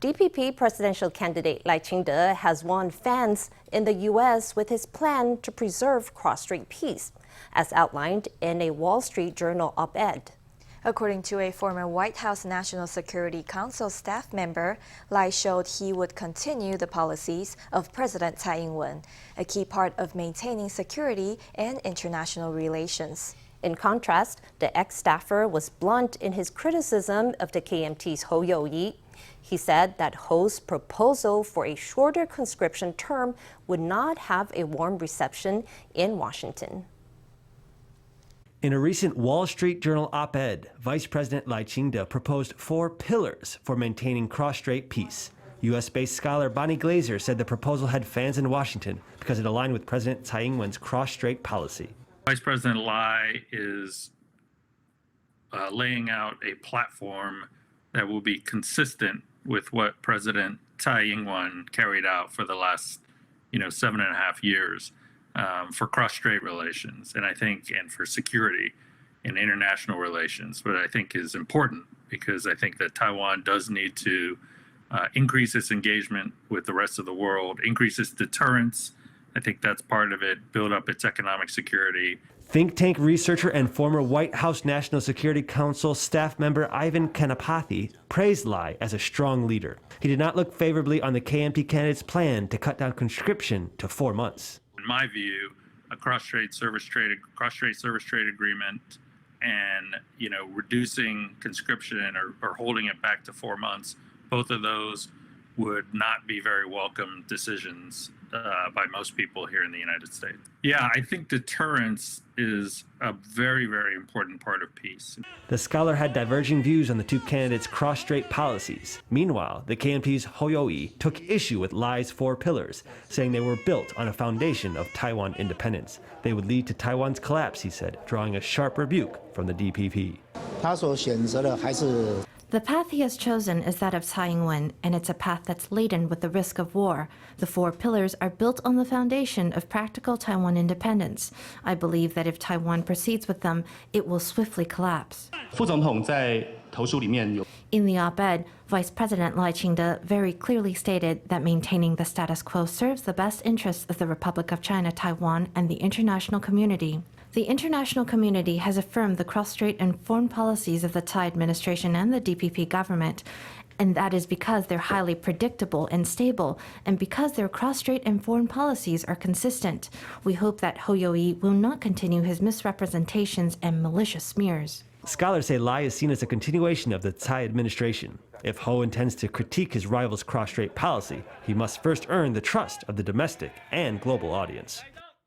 DPP presidential candidate Lai Ching-te has won fans in the U.S. with his plan to preserve cross-strait peace, as outlined in a Wall Street Journal op-ed. According to a former White House National Security Council staff member, Lai showed he would continue the policies of President Tsai Ing-wen, a key part of maintaining security and international relations. In contrast, the ex-staffer was blunt in his criticism of the KMT's Ho Yo-yi. He said that Ho's proposal for a shorter conscription term would not have a warm reception in Washington. In a recent Wall Street Journal op-ed, Vice President Lai Ching-te proposed 4 pillars for maintaining cross-strait peace. U.S.-based scholar Bonnie Glaser said the proposal had fans in Washington because it aligned with President Tsai Ing-wen's cross-strait policy. Vice President Lai is laying out a platform that will be consistent with what President Tsai Ing-wen carried out for the last, 7.5 years for cross-strait relations, and for security in international relations. But I think is important because I think that Taiwan does need to increase its engagement with the rest of the world, increase its deterrence. I think that's part of it, build up its economic security. Think tank researcher and former White House National Security Council staff member Ivan Kanapathy praised Lai as a strong leader. He did not look favorably on the KMT candidate's plan to cut down conscription to 4 months. In my view, a cross-strait service trade agreement and reducing conscription or holding it back to 4 months, both of those would not be very welcome decisions by most people here in the United States. Yeah, I think deterrence is a very, very important part of peace. The scholar had diverging views on the 2 candidates' cross-strait policies. Meanwhile, the KMT's Ho Yo-yi took issue with Lai's 4 pillars, saying they were built on a foundation of Taiwan independence. They would lead to Taiwan's collapse, he said, drawing a sharp rebuke from the DPP. The path he has chosen is that of Tsai Ing-wen, and it's a path that's laden with the risk of war. The 4 pillars are built on the foundation of practical Taiwan independence. I believe that if Taiwan proceeds with them, it will swiftly collapse. In the op-ed, Vice President Lai Ching-te very clearly stated that maintaining the status quo serves the best interests of the Republic of China, Taiwan, and the international community. The international community has affirmed the cross-strait and foreign policies of the Tsai administration and the DPP government, and that is because they're highly predictable and stable, and because their cross-strait and foreign policies are consistent. We hope that Ho Yo-yi will not continue his misrepresentations and malicious smears. Scholars say Lai is seen as a continuation of the Tsai administration. If Ho intends to critique his rival's cross-strait policy, he must first earn the trust of the domestic and global audience.